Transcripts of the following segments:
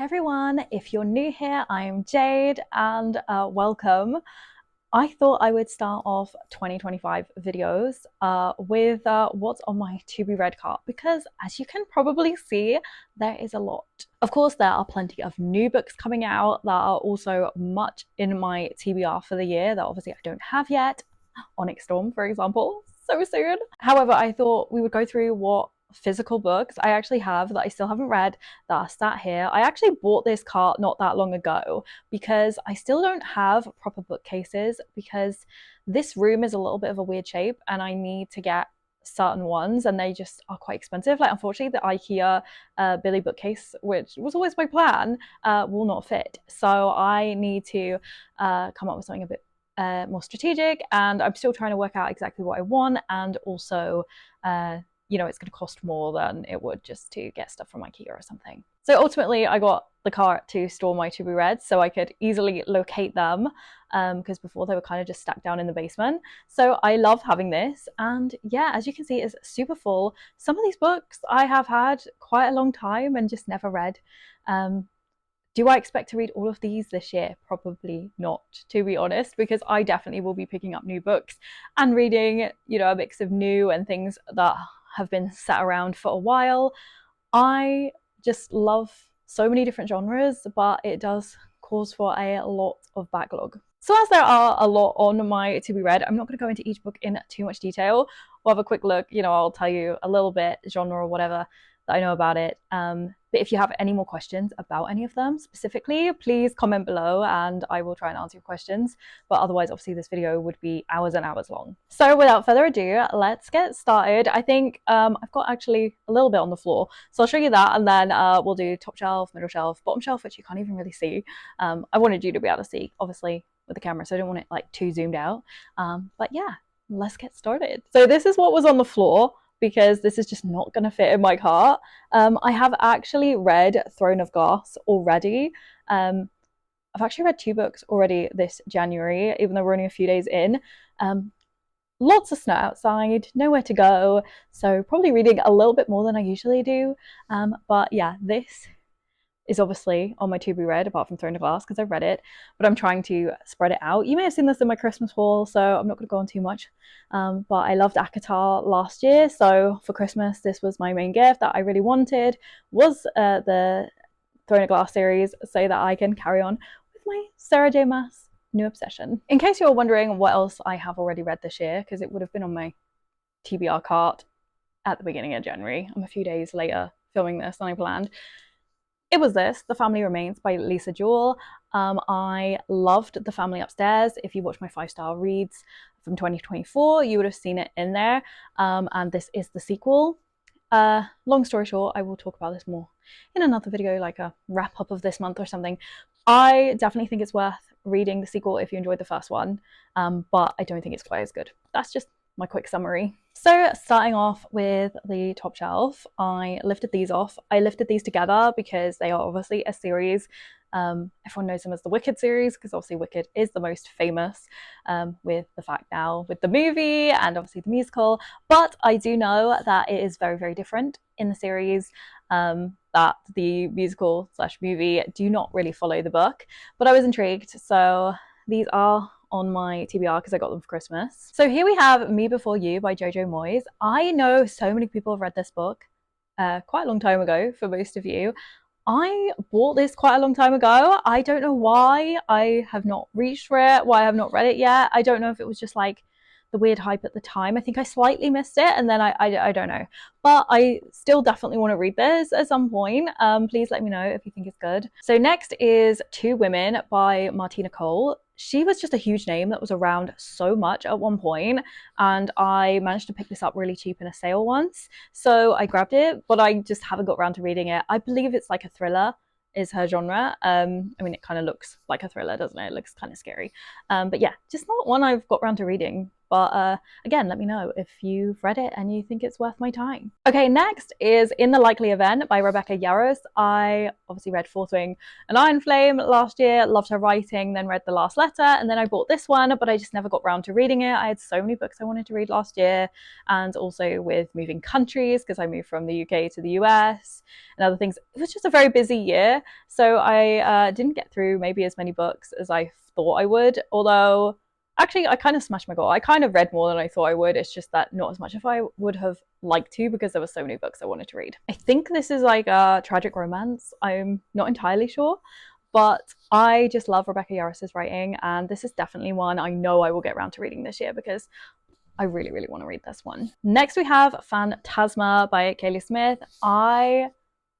Hey everyone, if you're new here, I'm Jade and welcome. I thought I would start off 2025 videos with what's on my to be read cart because as you can probably see, there is a lot. Of course, there are plenty of new books coming out that are also much in my TBR for the year that obviously I don't have yet. Onyx Storm, for example, so soon. However, I thought we would go through what physical books I actually have that I still haven't read that are sat here. I actually bought this cart not that long ago because I still don't have proper bookcases because this room is a little bit of a weird shape and I need to get certain ones and they just are quite expensive. Like unfortunately the IKEA Billy bookcase, which was always my plan, will not fit. So I need to come up with something a bit more strategic, and I'm still trying to work out exactly what I want, and also it's going to cost more than it would just to get stuff from IKEA or something. So ultimately I got the cart to store my to be read so I could easily locate them because before they were kind of just stacked down in the basement. So I love having this, and yeah, as you can see, it's super full. Some of these books I have had quite a long time and just never read. Do I expect to read all of these this year? Probably not, to be honest, because I definitely will be picking up new books and reading, a mix of new and things that have been sat around for a while. I just love so many different genres, but it does cause for a lot of backlog. So as there are a lot on my to be read, I'm not going to go into each book in too much detail. We'll have a quick look, I'll tell you a little bit, genre or whatever that I know about it. But if you have any more questions about any of them specifically, please comment below and I will try and answer your questions. But otherwise, obviously, this video would be hours and hours long. So without further ado, let's get started. I think I've got actually a little bit on the floor. So I'll show you that, and then we'll do top shelf, middle shelf, bottom shelf, which you can't even really see. I wanted you to be able to see, obviously, with the camera, so I don't want it like too zoomed out. But yeah, let's get started. So this is what was on the floor, because this is just not going to fit in my cart. I have actually read Throne of Glass already. I've actually read 2 books already this January, even though we're only a few days in. Lots of snow outside, nowhere to go, so probably reading a little bit more than I usually do. But yeah, this is obviously on my to be read, apart from Throne of Glass, because I've read it, but I'm trying to spread it out. You may have seen this in my Christmas haul, so I'm not going to go on too much. But I loved ACOTAR last year, so for Christmas, this was my main gift that I really wanted, was the Throne of Glass series, so that I can carry on with my Sarah J. Maas new obsession. In case you're wondering what else I have already read this year, because it would have been on my TBR cart at the beginning of January. I'm a few days later filming this than I planned. It was this, The Family Remains by Lisa Jewell. I loved The Family Upstairs. If you watch my 5-star reads from 2024, you would have seen it in there. And this is the sequel. Long story short, I will talk about this more in another video, like a wrap up of this month or something. I definitely think it's worth reading the sequel if you enjoyed the first one, but I don't think it's quite as good. That's just my quick summary. So starting off with the top shelf, I lifted these off. I lifted these together because they are obviously a series. Everyone knows them as the Wicked series because obviously Wicked is the most famous, with the fact now with the movie and obviously the musical. But I do know that it is very, very different in the series, that the musical / movie do not really follow the book. But I was intrigued, so these are on my TBR because I got them for Christmas. So here we have Me Before You by Jojo Moyes. I know so many people have read this book quite a long time ago for most of you. I bought this quite a long time ago. I don't know why I have not reached for it, why I have not read it yet. I don't know if it was just like the weird hype at the time. I think I slightly missed it, and then I don't know. But I still definitely want to read this at some point. Please let me know if you think it's good. So next is Two Women by Martina Cole. She was just a huge name that was around so much at one point, and I managed to pick this up really cheap in a sale once. So I grabbed it, but I just haven't got around to reading it. I believe it's like a thriller is her genre. I mean, it kind of looks like a thriller, doesn't it? It looks kind of scary. But yeah, just not one I've got around to reading. But again, let me know if you've read it and you think it's worth my time. Okay, next is In the Likely Event by Rebecca Yarros. I obviously read Fourth Wing and Iron Flame last year, loved her writing, then read The Last Letter, and then I bought this one, but I just never got around to reading it. I had so many books I wanted to read last year, and also with moving countries, because I moved from the UK to the US and other things. It was just a very busy year, so I didn't get through maybe as many books as I thought I would, although actually I kind of smashed my goal. I kind of read more than I thought I would. It's just that not as much as I would have liked to, because there were so many books I wanted to read. I think this is like a tragic romance. I'm not entirely sure, but I just love Rebecca Yarros's writing, and this is definitely one I know I will get around to reading this year, because I really, really want to read this one. Next we have Phantasma by Kaylee Smith. I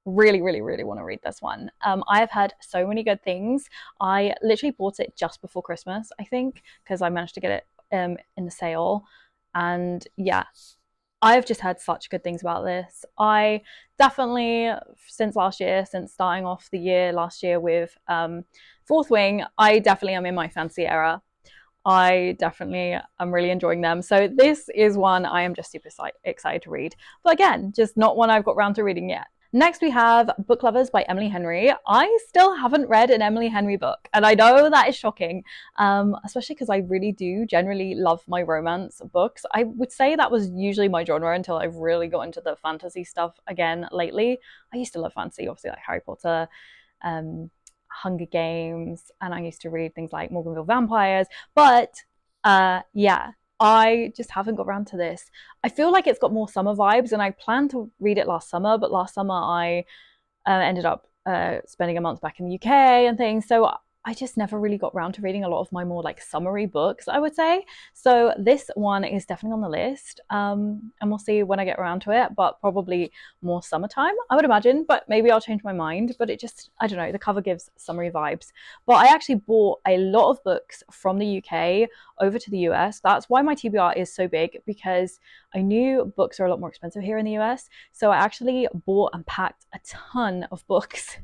really, really, really want to read this one. I have heard so many good things. I literally bought it just before Christmas, I think, because I managed to get it in the sale. And yeah, I've just heard such good things about this. I definitely, since last year, since starting off the year last year with Fourth Wing, I definitely am in my fantasy era. I definitely am really enjoying them. So this is one I am just super excited to read. But again, just not one I've got around to reading yet. Next we have Book Lovers by Emily Henry. I still haven't read an Emily Henry book, and I know that is shocking, especially because I really do generally love my romance books. I would say that was usually my genre until I've really got into the fantasy stuff again lately. I used to love fantasy, obviously, like Harry Potter, Hunger Games, and I used to read things like Morganville Vampires, but yeah, I just haven't got around to this. I feel like it's got more summer vibes, and I planned to read it last summer, but last summer I ended up spending a month back in the UK and things, so I just never really got around to reading a lot of my more like summery books, I would say. So this one is definitely on the list, and we'll see when I get around to it, but probably more summertime, I would imagine, but maybe I'll change my mind. But it just, I don't know, the cover gives summery vibes. But I actually bought a lot of books from the UK over to the US. That's why my TBR is so big, because I knew books are a lot more expensive here in the US. So I actually bought and packed a ton of books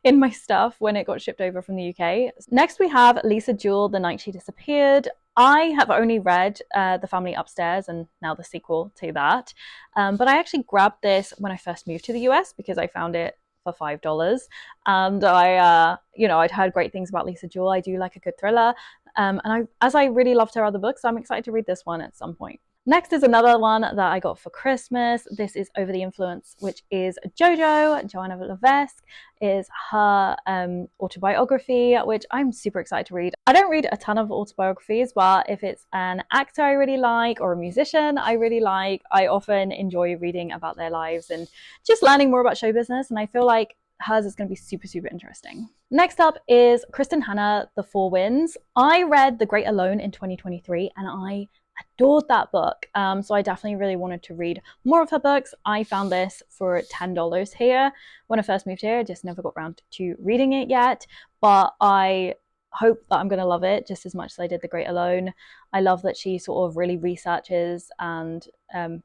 in my stuff when it got shipped over from the UK. Next we have Lisa Jewell, The Night She Disappeared. I have only read The Family Upstairs and now the sequel to that, but I actually grabbed this when I first moved to the US because I found it for $5, and I'd heard great things about Lisa Jewell. I do like a good thriller, and as I really loved her other books, I'm excited to read this one at some point. Next is another one that I got for Christmas. This is Over the Influence, which is Jojo. Joanna Levesque is her autobiography, which I'm super excited to read. I don't read a ton of autobiographies, but if it's an actor I really like or a musician I really like, I often enjoy reading about their lives and just learning more about show business, and I feel like hers is going to be super, super interesting. Next up is Kristen Hanna, The Four Winds. I read The Great Alone in 2023, and I adored that book, so I definitely really wanted to read more of her books. I found this for $10 here when I first moved here. I just never got around to reading it yet, but I hope that I'm going to love it just as much as I did The Great Alone. I love that she sort of really researches and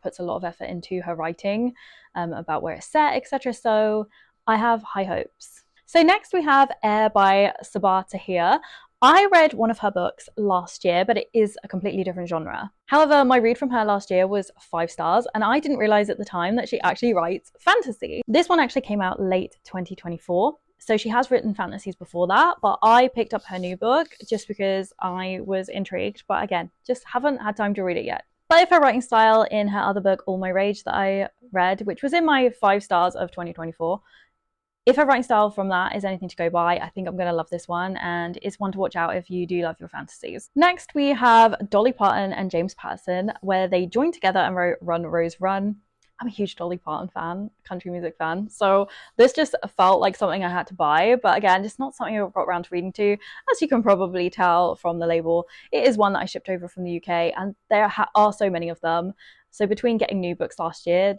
puts a lot of effort into her writing about where it's set, etc. So I have high hopes. So next we have Air by Sabaa Tahir. I read one of her books last year, but it is a completely different genre. However, my read from her last year was 5 stars, and I didn't realize at the time that she actually writes fantasy. This one actually came out late 2024, so she has written fantasies before that, but I picked up her new book just because I was intrigued, but again, just haven't had time to read it yet. But if her writing style in her other book, All My Rage, that I read, which was in my 5 stars of 2024, if her writing style from that is anything to go by, I think I'm going to love this one, and it's one to watch out if you do love your fantasies. Next, we have Dolly Parton and James Patterson, where they joined together and wrote Run, Rose, Run. I'm a huge Dolly Parton fan, country music fan, so this just felt like something I had to buy, but again, just not something I got around to reading to. As you can probably tell from the label, it is one that I shipped over from the UK, and there are so many of them. So between getting new books last year,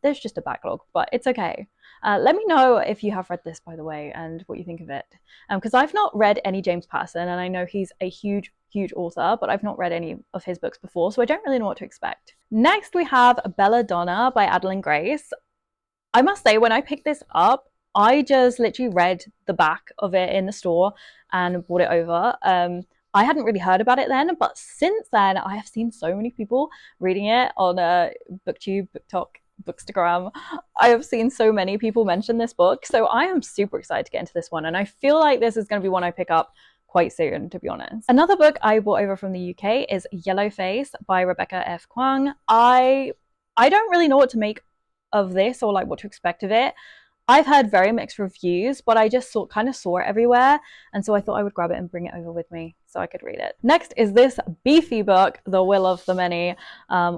there's just a backlog, but it's okay. Let me know if you have read this, by the way, and what you think of it. Because I've not read any James Patterson, and I know he's a huge, huge author, but I've not read any of his books before, so I don't really know what to expect. Next, we have Belladonna by Adeline Grace. I must say, when I picked this up, I just literally read the back of it in the store and brought it over. I hadn't really heard about it then, but since then I have seen so many people reading it on BookTube, BookTok, Bookstagram. I have seen so many people mention this book, so I am super excited to get into this one, and I feel like this is going to be one I pick up quite soon, to be honest. Another book I brought over from the UK is Yellowface by Rebecca F. Kuang. I don't really know what to make of this or like what to expect of it. I've heard very mixed reviews, but I just kind of saw it everywhere, and so I thought I would grab it and bring it over with me so I could read it. Next is this beefy book, The Will of the Many,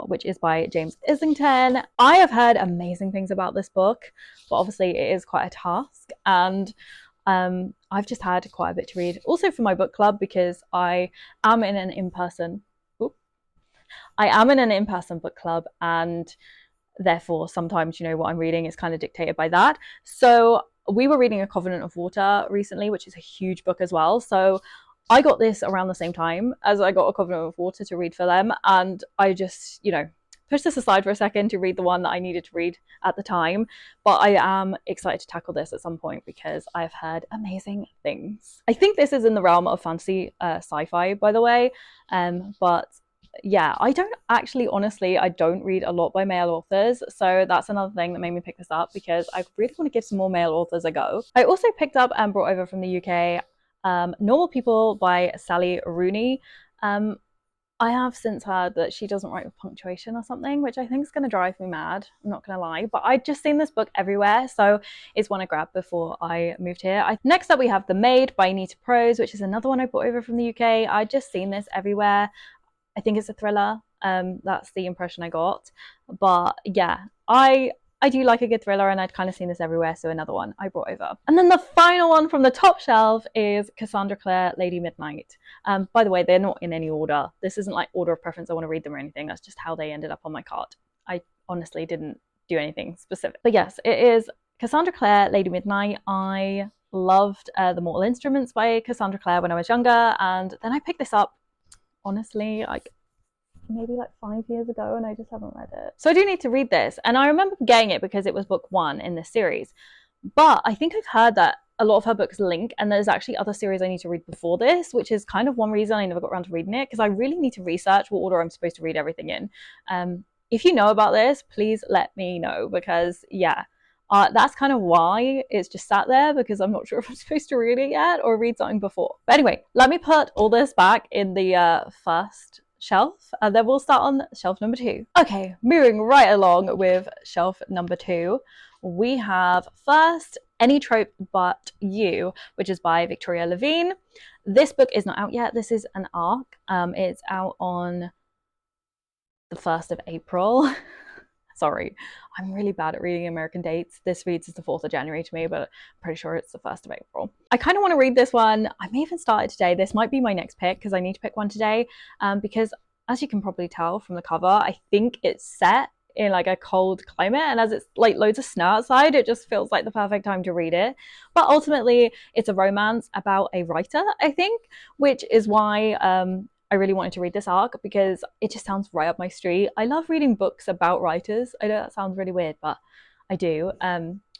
which is by James Islington. I have heard amazing things about this book, but obviously it is quite a task, and I've just had quite a bit to read. Also for my book club, because I am in an in-person book club, and therefore sometimes, you know, what I'm reading is kind of dictated by that. So we were reading A Covenant of Water recently, which is a huge book as well. So I got this around the same time as I got A Covenant of Water to read for them, and I just, you know, push this aside for a second to read the one that I needed to read at the time. But I am excited to tackle this at some point because I've heard amazing things. I think this is in the realm of fantasy sci-fi, by the way, but yeah, I don't actually, honestly, I don't read a lot by male authors, so that's another thing that made me pick this up, because I really want to give some more male authors a go. I also picked up and brought over from the UK Normal People by Sally Rooney. I have since heard that she doesn't write with punctuation or something, which I think is going to drive me mad. I'm not going to lie, but I'd just seen this book everywhere, so it's one I grabbed before I moved here. Next up, we have The Maid by Nita Prose, which is another one I brought over from the UK. I'd just seen this everywhere. I think it's a thriller. That's the impression I got. But yeah, I do like a good thriller, and I'd kind of seen this everywhere, so another one I brought over. And then the final one from the top shelf is Cassandra Clare, Lady Midnight. By the way, they're not in any order. This isn't like order of preference, I want to read them or anything. That's just how they ended up on my cart. I honestly didn't do anything specific. But yes, it is Cassandra Clare, Lady Midnight. I loved The Mortal Instruments by Cassandra Clare when I was younger, and then I picked this up, honestly, like maybe like 5 years ago, and I just haven't read it. So I do need to read this, and I remember getting it because it was book 1 in this series. But I think I've heard that a lot of her books link, and there's actually other series I need to read before this, which is kind of one reason I never got around to reading it, because I really need to research what order I'm supposed to read everything in. If you know about this, please let me know, because yeah, that's kind of why it's just sat there, because I'm not sure if I'm supposed to read it yet or read something before. But anyway, let me put all this back in the first shelf, and then we'll start on shelf number 2. Okay, moving right along with shelf number 2, we have first Any Trope But You, which is by Victoria Levine. This book is not out yet. This is an arc. It's out on the 1st of April. Sorry, I'm really bad at reading American dates. This reads as the 4th of January to me, but I'm pretty sure it's the 1st of April. I kind of want to read this one. I may even start it today. This might be my next pick, because I need to pick one today, because as you can probably tell from the cover, I think it's set in like a cold climate, and as it's like loads of snow outside, it just feels like the perfect time to read it. But ultimately, it's a romance about a writer, I think, which is why I really wanted to read this arc, because it just sounds right up my street. I love reading books about writers. I know that sounds really weird, but I do,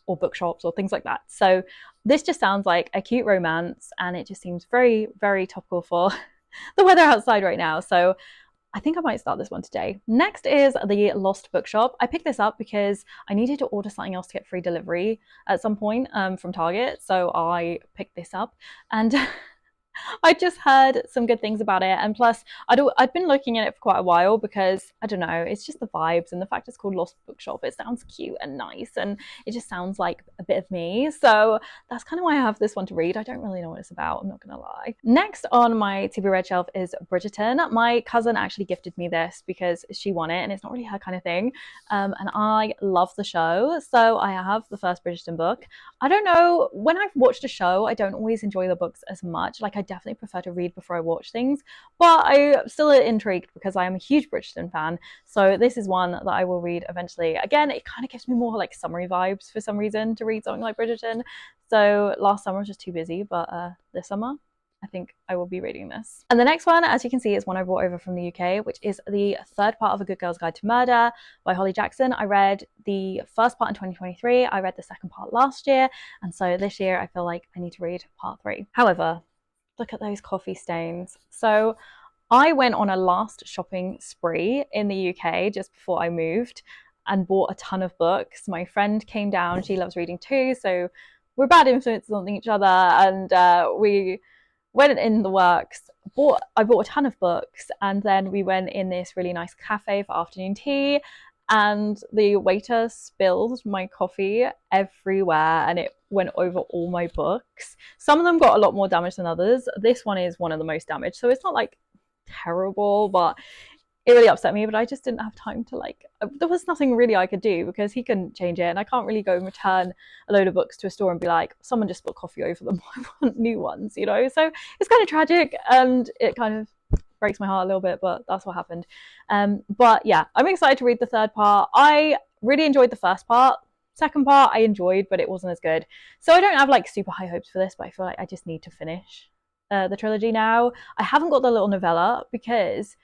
or bookshops or things like that. So this just sounds like a cute romance, and it just seems very, very topical for the weather outside right now. So I think I might start this one today. Next is The Lost Bookshop. I picked this up because I needed to order something else to get free delivery at some point from Target. So I picked this up, and I just heard some good things about it, and plus I'd been looking at it for quite a while, because I don't know, it's just the vibes and the fact it's called Lost Bookshop. It sounds cute and nice, and it just sounds like a bit of me, so that's kind of why I have this one to read. I don't really know what it's about, I'm not gonna lie. Next on my TBR Red shelf is Bridgerton. My cousin actually gifted me this because she won it, and it's not really her kind of thing, and I love the show, so I have the first Bridgerton book. I don't know, when I've watched a show, I don't always enjoy the books as much. Like, I definitely prefer to read before I watch things, but I'm still intrigued because I am a huge Bridgerton fan, so this is one that I will read eventually. Again, it kind of gives me more like summery vibes for some reason to read something like Bridgerton, so last summer I was just too busy, but this summer I think I will be reading this. And the next one, as you can see, is one I brought over from the UK, which is the third part of A Good Girl's Guide to Murder by Holly Jackson. I read the first part in 2023, I read the second part last year, and so this year I feel like I need to read part 3. However, Look at those coffee stains. So I went on a last shopping spree in the UK just before I moved and bought a ton of books. My friend came down, she loves reading too, so we're bad influences on each other, and we went in the works. I bought a ton of books, and then we went in this really nice cafe for afternoon tea, and the waiter spilled my coffee everywhere and it went over all my books. Some of them got a lot more damage than others. This one is one of the most damaged, so it's not like terrible, but it really upset me. But I just didn't have time to there was nothing really I could do because he couldn't change it, and I can't really go and return a load of books to a store and be like, someone just spilled coffee over them, I want new ones, you know. So it's kind of tragic and it kind of breaks my heart a little bit, but that's what happened. But yeah, I'm excited to read the third part. I really enjoyed the first part. Second part I enjoyed, but it wasn't as good. So I don't have like super high hopes for this, but I feel like I just need to finish the trilogy now. I haven't got the little novella because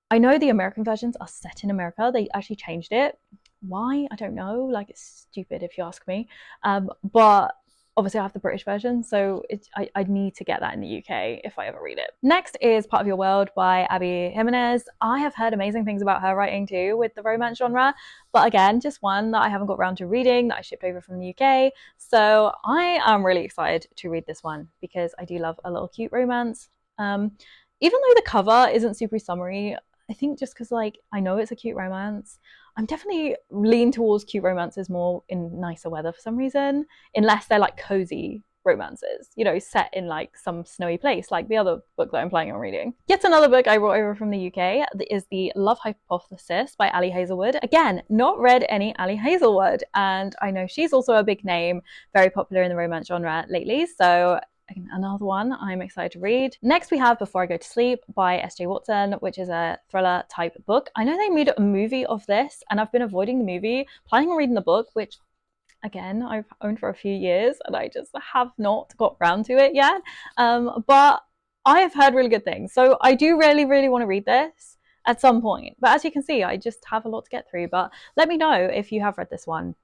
I know the American versions are set in America. They actually changed it. Why? I don't know. Like, it's stupid if you ask me. But obviously I have the British version, so I need to get that in the UK if I ever read it. Next is Part of Your World by Abby Jimenez. I have heard amazing things about her writing too with the romance genre, but again, just one that I haven't got around to reading that I shipped over from the UK. So I am really excited to read this one because I do love a little cute romance. Even though the cover isn't super summery, I think just because like I know it's a cute romance, I'm definitely lean towards cute romances more in nicer weather for some reason, unless they're like cozy romances, you know, set in like some snowy place, like the other book that I'm planning on reading. Yet another book I brought over from the UK is The Love Hypothesis by Ali Hazelwood. Again, not read any Ali Hazelwood, and I know she's also a big name, very popular in the romance genre lately, so another one I'm excited to read. Next we have Before I Go to Sleep by S.J. Watson, which is a thriller type book. I know they made a movie of this and I've been avoiding the movie, planning on reading the book, which again I've owned for a few years and I just have not got round to it yet. But I have heard really good things, so I do really want to read this at some point. But as you can see, I just have a lot to get through. But let me know if you have read this one,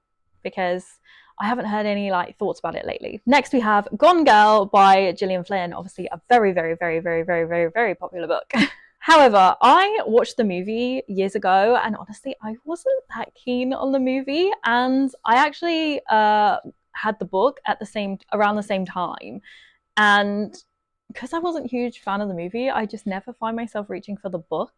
because I haven't heard any like thoughts about it lately. Next we have Gone Girl by Gillian Flynn, obviously a very popular book. However, I watched the movie years ago and honestly I wasn't that keen on the movie, and I actually had the book at around the same time, and because I wasn't a huge fan of the movie, I just never find myself reaching for the book.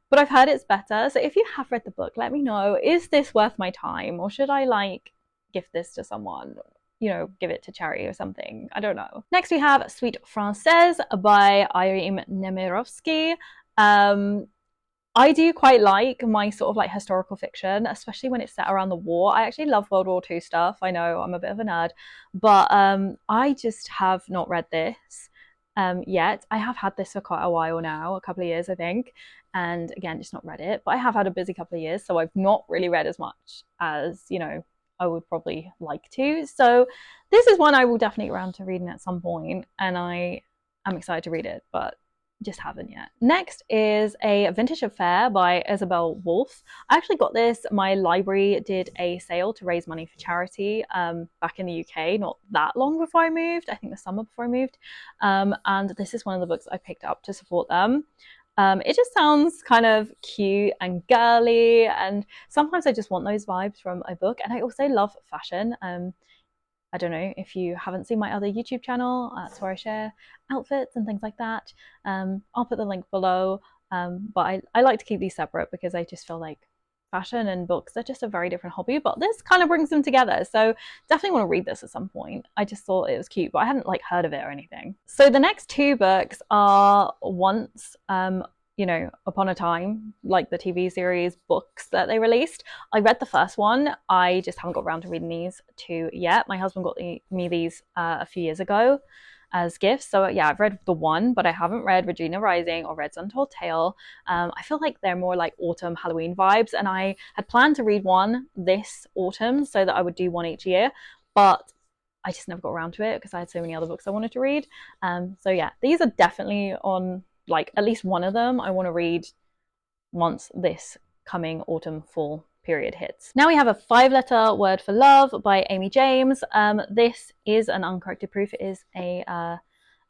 But I've heard it's better, so if you have read the book, let me know, is this worth my time, or should I like gift this to someone, you know, give it to charity or something? I don't know. Next we have Suite Française by Irene Nemirovsky. I do quite like my sort of like historical fiction, especially when it's set around the war. I actually love World War II stuff. I know I'm a bit of a nerd, but I just have not read this yet. I have had this for quite a while now, a couple of years I think, and again just not read it. But I have had a busy couple of years, so I've not really read as much as, you know, I would probably like to. So this is one I will definitely get around to reading at some point, and I am excited to read it, but just haven't yet. Next is A Vintage Affair by Isabel Wolf. I actually got this, my library did a sale to raise money for charity back in the UK not that long before I moved, I think the summer before I moved, and this is one of the books I picked up to support them. It just sounds kind of cute and girly, and sometimes I just want those vibes from a book. And I also love fashion. I don't know if you haven't seen my other YouTube channel, that's where I share outfits and things like that. I'll put the link below, but I like to keep these separate because I just feel like fashion and books are just a very different hobby, but this kind of brings them together. So definitely want to read this at some point. I just thought it was cute, but I hadn't like heard of it or anything. So the next two books are Once, you know, Upon a Time, like the TV series books that they released. I read the first one. I just haven't got around to reading these two yet. My husband got me these a few years ago as gifts. So yeah, I've read the one, but I haven't read Regina Rising or Red's Untold Tale. I feel like they're more like autumn Halloween vibes, and I had planned to read one this autumn so that I would do one each year, but I just never got around to it because I had so many other books I wanted to read. So yeah, these are definitely on, like, at least one of them I want to read once this coming autumn fall period hits. Now we have A 5-Letter Word for Love by Amy James. This is an uncorrected proof. It is a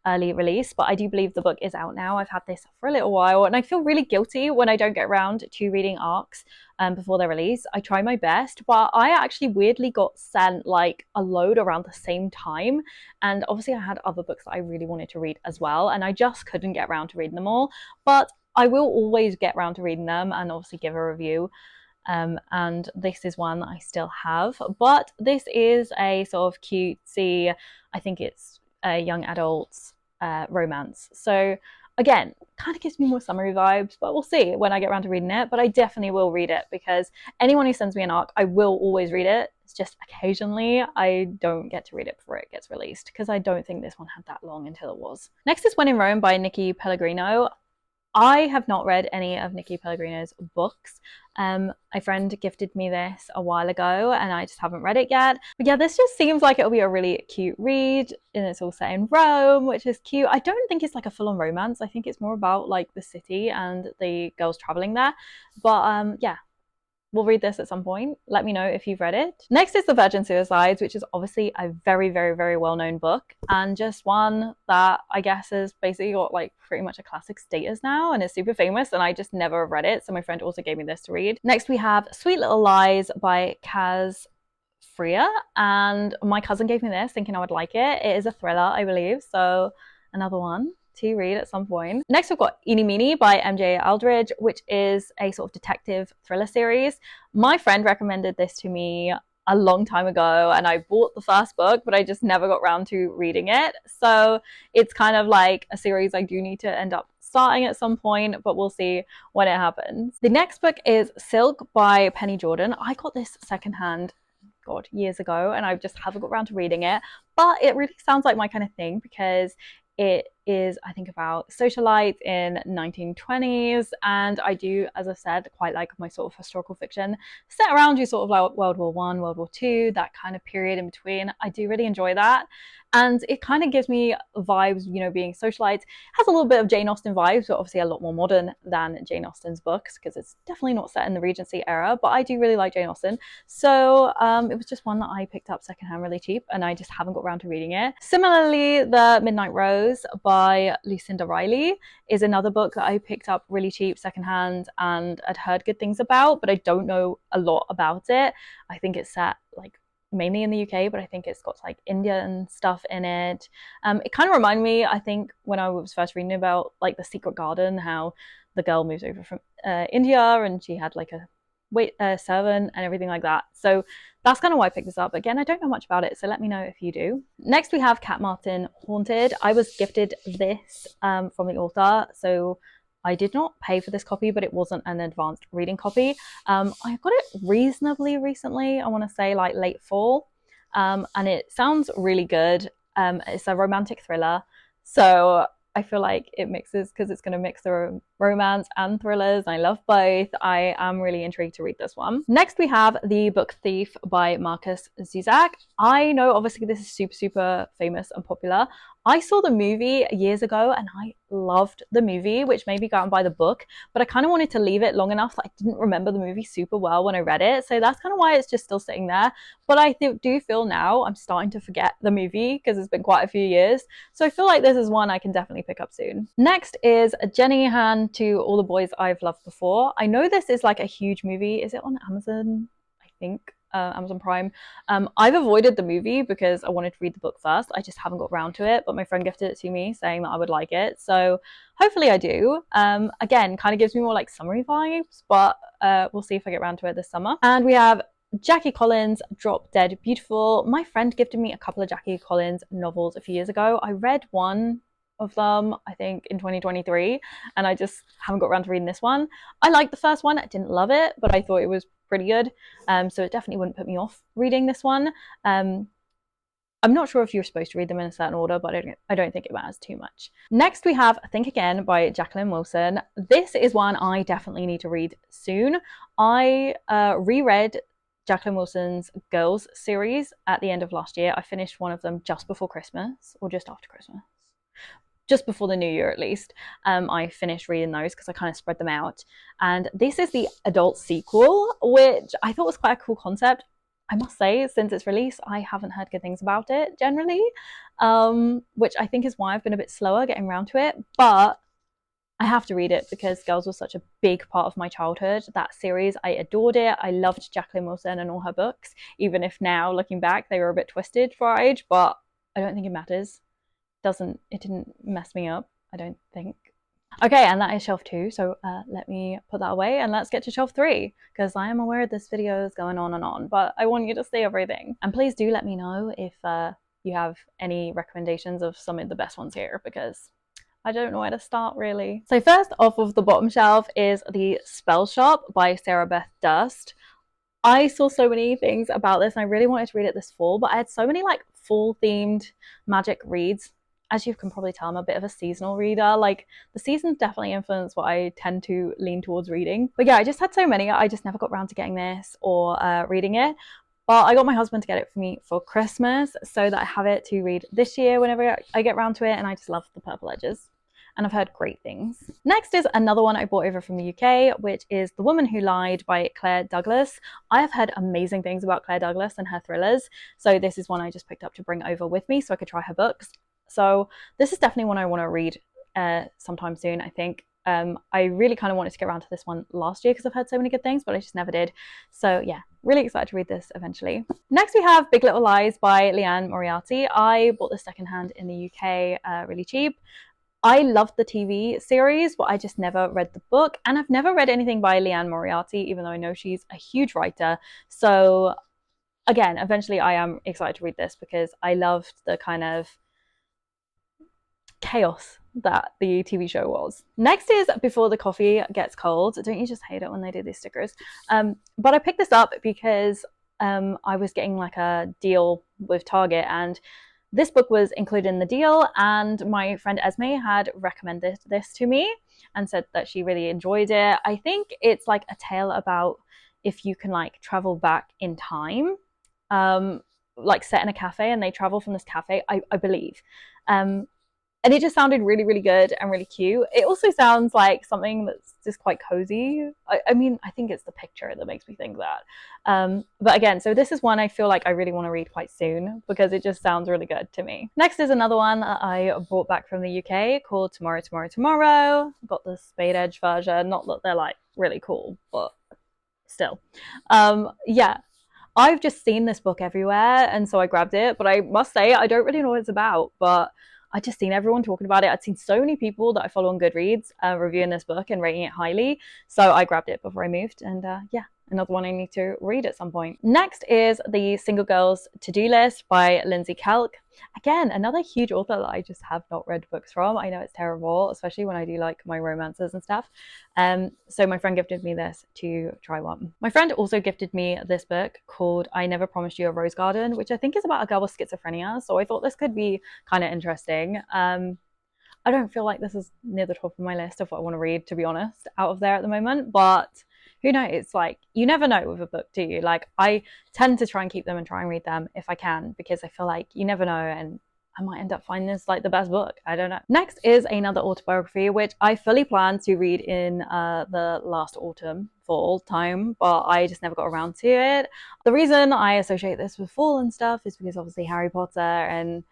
early release, but I do believe the book is out now. I've had this for a little while and I feel really guilty when I don't get around to reading arcs before their release. I try my best, but I actually weirdly got sent like a load around the same time, and obviously I had other books that I really wanted to read as well, and I just couldn't get around to reading them all, but I will always get around to reading them and obviously give a review. And this is one that I still have, but this is a sort of cutesy, I think it's a young adult romance. So again, kind of gives me more summery vibes, but we'll see when I get around to reading it. But I definitely will read it because anyone who sends me an arc, I will always read it. It's just occasionally I don't get to read it before it gets released because I don't think this one had that long until it was. Next is When in Rome by Nikki Pellegrino. I have not read any of Nikki Pellegrino's books. My friend gifted me this a while ago and I just haven't read it yet. But yeah, this just seems like it'll be a really cute read, and it's all set in Rome, which is cute. I don't think it's like a full-on romance. I think it's more about like the city and the girls traveling there. But yeah, we'll read this at some point. Let me know if you've read it. Next is The Virgin Suicides, which is obviously a very, very, very well-known book, and just one that I guess has basically got like pretty much a classic status now and is super famous, and I just never read it, so my friend also gave me this to read. Next we have Sweet Little Lies by Kaz Freya, and my cousin gave me this thinking I would like it. It is a thriller, I believe, so another one to read at some point. Next we've got Eeny Meeny by MJ Aldridge, which is a sort of detective thriller series. My friend recommended this to me a long time ago and I bought the first book, but I just never got around to reading it. So it's kind of like a series I do need to end up starting at some point, but we'll see when it happens. The next book is Silk by Penny Jordan. I got this secondhand, God, years ago, and I just haven't got around to reading it, but it really sounds like my kind of thing because it is, I think, about socialites in 1920s, and I do, as I said, quite like my sort of historical fiction set around you sort of like World War I, World War II, that kind of period in between. I do really enjoy that, and it kind of gives me vibes, you know, being socialites. It has a little bit of Jane Austen vibes, but obviously a lot more modern than Jane Austen's books because it's definitely not set in the Regency era, but I do really like Jane Austen. So it was just one that I picked up secondhand really cheap, and I just haven't got around to reading it. Similarly, The Midnight Rose by Lucinda Riley is another book that I picked up really cheap secondhand and I'd heard good things about, but I don't know a lot about it. I think it's set like mainly in the UK, but I think it's got like Indian stuff in it. It kind of reminded me, I think, when I was first reading about like The Secret Garden, how the girl moves over from India and she had like a servant and everything like that. So that's kind of why I picked this up. Again, I don't know much about it, so let me know if you do. Next we have Cat Martin Haunted. I was gifted this from the author, so I did not pay for this copy, but it wasn't an advanced reading copy. I got it reasonably recently, I want to say like late fall, and it sounds really good. It's a romantic thriller, so I feel like it mixes, because it's going to mix the romance and thrillers. I love both. I am really intrigued to read this one. Next we have The Book Thief by Markus Zusak. I know obviously this is super, super famous and popular. I saw the movie years ago and I loved the movie, which made me go out and buy the book, but I kind of wanted to leave it long enough that I didn't remember the movie super well when I read it. So that's kind of why it's just still sitting there. But I do feel now I'm starting to forget the movie because it's been quite a few years. So I feel like this is one I can definitely pick up soon. Next is Jenny Han to All the Boys I've Loved Before. I know this is like a huge movie. Is it on Amazon? I think. Amazon Prime. I've avoided the movie because I wanted to read the book first. I just haven't got around to it, but my friend gifted it to me saying that I would like it. So hopefully I do. Again, kind of gives me more like summery vibes, but we'll see if I get around to it this summer. And we have Jackie Collins, Drop Dead Beautiful. My friend gifted me a couple of Jackie Collins novels a few years ago. I read one of them, I think, in 2023, and I just haven't got around to reading this one. I liked the first one. I didn't love it, but I thought it was pretty good. So it definitely wouldn't put me off reading this one. I'm not sure if you're supposed to read them in a certain order, but I don't think it matters too much. Next we have Think Again by Jacqueline Wilson. This is one I definitely need to read soon. I reread Jacqueline Wilson's Girls series at the end of last year. I finished one of them just before Christmas, or just after Christmas. Just before the new year at least. I finished reading those because I kind of spread them out. And this is the adult sequel, which I thought was quite a cool concept. I must say, since its release, I haven't heard good things about it generally, which I think is why I've been a bit slower getting around to it. But I have to read it because Girls was such a big part of my childhood. That series, I adored it. I loved Jacqueline Wilson and all her books, even if now, looking back, they were a bit twisted for our age, but I don't think it matters. It didn't mess me up, I don't think. Okay, and that is shelf 2, so let me put that away and let's get to shelf 3, because I am aware this video is going on, but I want you to see everything. And please do let me know if you have any recommendations of some of the best ones here, because I don't know where to start really. So first off of the bottom shelf is The Spell Shop by Sarah Beth Durst. I saw so many things about this and I really wanted to read it this fall, but I had so many like fall themed magic reads. As you can probably tell, I'm a bit of a seasonal reader. Like the seasons definitely influence what I tend to lean towards reading. But yeah, I just had so many. I just never got around to getting this or reading it. But I got my husband to get it for me for Christmas so that I have it to read this year whenever I get around to it. And I just love the purple edges. And I've heard great things. Next is another one I brought over from the UK, which is The Woman Who Lied by Claire Douglas. I have heard amazing things about Claire Douglas and her thrillers, so this is one I just picked up to bring over with me so I could try her books. So this is definitely one I want to read sometime soon, I think. I really kind of wanted to get around to this one last year because I've heard so many good things, but I just never did. So yeah, really excited to read this eventually. Next we have Big Little Lies by Liane Moriarty. I bought this secondhand in the UK really cheap. I loved the TV series, but I just never read the book. And I've never read anything by Liane Moriarty, even though I know she's a huge writer. So again, eventually I am excited to read this because I loved the kind of chaos that the TV show was. Next is Before the Coffee Gets Cold. Don't you just hate it when they do these stickers? But I picked this up because I was getting like a deal with Target and this book was included in the deal, and my friend Esme had recommended this to me and said that she really enjoyed it. I think it's like a tale about if you can like travel back in time, like set in a cafe and they travel from this cafe, I believe. And it just sounded really, really good and really cute. It also sounds like something that's just quite cozy. I mean, I think it's the picture that makes me think that. But again, so this is one I feel like I really want to read quite soon because it just sounds really good to me. Next is another one that I brought back from the UK called Tomorrow, Tomorrow, Tomorrow. Got the Spade Edge version. Not that they're like really cool, but still. Yeah. I've just seen this book everywhere and so I grabbed it, but I must say I don't really know what it's about, but I'd just seen everyone talking about it. I'd seen so many people that I follow on Goodreads reviewing this book and rating it highly. So I grabbed it before I moved and yeah, another one I need to read at some point. Next is The Single Girl's To-Do List by Lindsay Kelk. Again, another huge author that I just have not read books from. I know it's terrible, especially when I do like my romances and stuff. So my friend gifted me this to try one. My friend also gifted me this book called I Never Promised You a Rose Garden, which I think is about a girl with schizophrenia. So I thought this could be kind of interesting. I don't feel like this is near the top of my list of what I want to read, to be honest, out of there at the moment, but who knows? It's like, you never know with a book, do you? Like, I tend to try and keep them and try and read them if I can, because I feel like you never know and I might end up finding this like the best book. I don't know. Next is another autobiography, which I fully planned to read in the last autumn, fall time, but I just never got around to it. The reason I associate this with fall and stuff is because obviously Harry Potter, and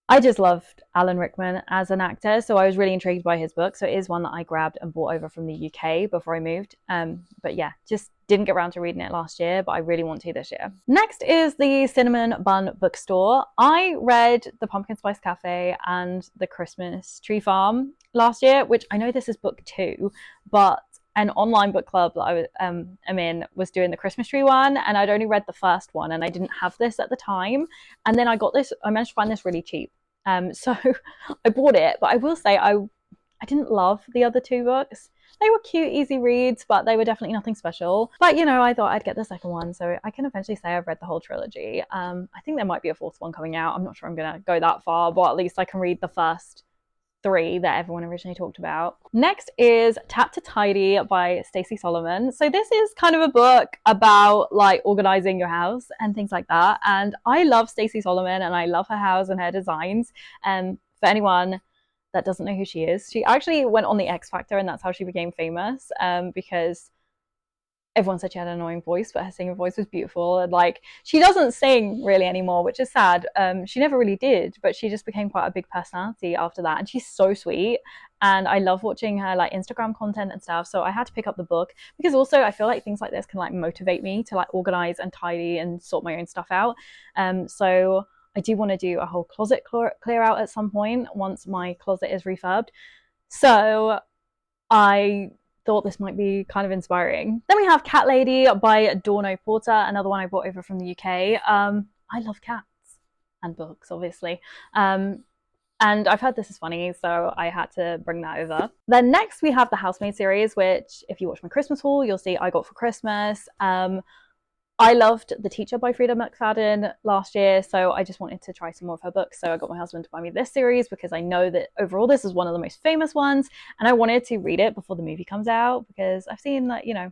I just loved Alan Rickman as an actor, so I was really intrigued by his book. So it is one that I grabbed and brought over from the UK before I moved. But yeah, just didn't get around to reading it last year, but I really want to this year. Next is the Cinnamon Bun Bookstore. I read The Pumpkin Spice Cafe and The Christmas Tree Farm last year, which I know this is book 2, but an online book club that I am in was doing the Christmas tree one, and I'd only read the first one and I didn't have this at the time. And then I got this, I managed to find this really cheap. So I bought it, but I will say I didn't love the other 2 books. They were cute, easy reads, but they were definitely nothing special. But you know, I thought I'd get the second one, so I can eventually say I've read the whole trilogy. I think there might be a 4th one coming out. I'm not sure I'm gonna go that far, but at least I can read the first 3 that everyone originally talked about. Next is Tap to Tidy by Stacey Solomon. So this is kind of a book about like organizing your house and things like that. And I love Stacey Solomon and I love her house and her designs. For anyone that doesn't know who she is, she actually went on the X Factor and that's how she became famous, because everyone said she had an annoying voice, but her singing voice was beautiful. And like, she doesn't sing really anymore, which is sad. She never really did, but she just became quite a big personality after that. And she's so sweet. And I love watching her like Instagram content and stuff. So I had to pick up the book because also I feel like things like this can like motivate me to like organize and tidy and sort my own stuff out. So I do want to do a whole closet clear out at some point once my closet is refurbed. So I thought this might be kind of inspiring. Then we have Cat Lady by Dorno Porter, another one I brought over from the UK. I love cats and books, obviously. And I've heard this is funny, so I had to bring that over. Then next we have the Housemaid series, which if you watch my Christmas haul, you'll see I got for Christmas. I loved The Teacher by Frida McFadden last year, so I just wanted to try some more of her books. So I got my husband to buy me this series because I know that overall this is one of the most famous ones, and I wanted to read it before the movie comes out because I've seen that, you know,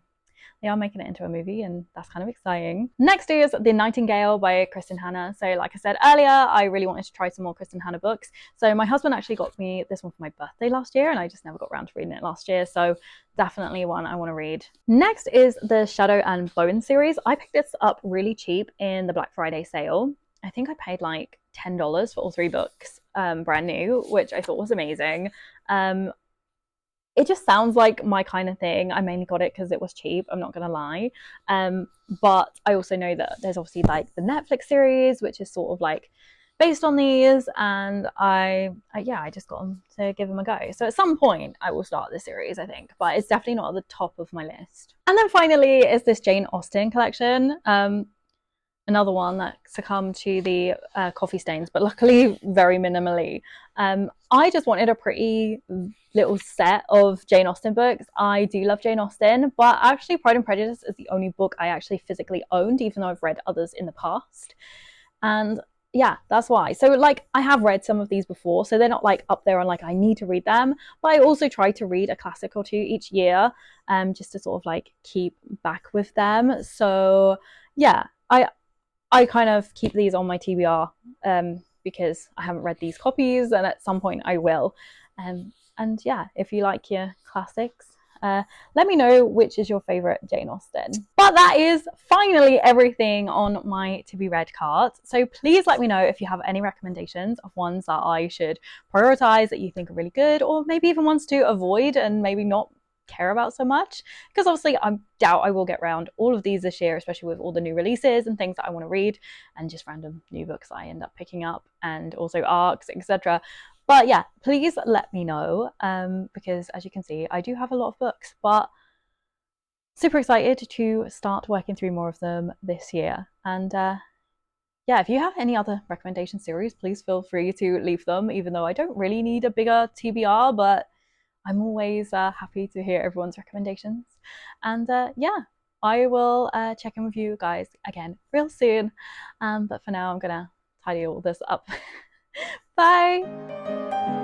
they are making it into a movie and that's kind of exciting. Next is The Nightingale by Kristen Hanna. So like I said earlier, I really wanted to try some more Kristen Hanna books. So my husband actually got me this one for my birthday last year and I just never got around to reading it last year. So definitely one I want to read. Next is the Shadow and Bone series. I picked this up really cheap in the Black Friday sale. I think I paid like $10 for all 3 books, brand new, which I thought was amazing. It just sounds like my kind of thing. I mainly got it because it was cheap, I'm not gonna lie. But I also know that there's obviously like the Netflix series, which is sort of like based on these, and I just got them to give them a go. So at some point I will start this series, I think, but it's definitely not at the top of my list. And then finally is this Jane Austen collection. Another one that succumbed to the coffee stains, but luckily very minimally. I just wanted a pretty little set of Jane Austen books. I do love Jane Austen, but actually Pride and Prejudice is the only book I actually physically owned, even though I've read others in the past. And yeah, that's why. So like I have read some of these before, so they're not like up there on like I need to read them, but I also try to read a classic or two each year, just to sort of like keep back with them. So yeah, I kind of keep these on my TBR because I haven't read these copies and at some point I will. And yeah, if you like your classics, let me know which is your favourite Jane Austen. But that is finally everything on my to be read cart. So please let me know if you have any recommendations of ones that I should prioritise that you think are really good, or maybe even ones to avoid and maybe not care about so much, because obviously I doubt I will get around all of these this year, especially with all the new releases and things that I want to read and just random new books I end up picking up and also arcs, etc. But yeah, please let me know, because as you can see I do have a lot of books, but super excited to start working through more of them this year. And yeah, if you have any other recommendation series, please feel free to leave them, even though I don't really need a bigger TBR, but I'm always happy to hear everyone's recommendations. And yeah, I will check in with you guys again real soon. But for now, I'm gonna tidy all this up. Bye!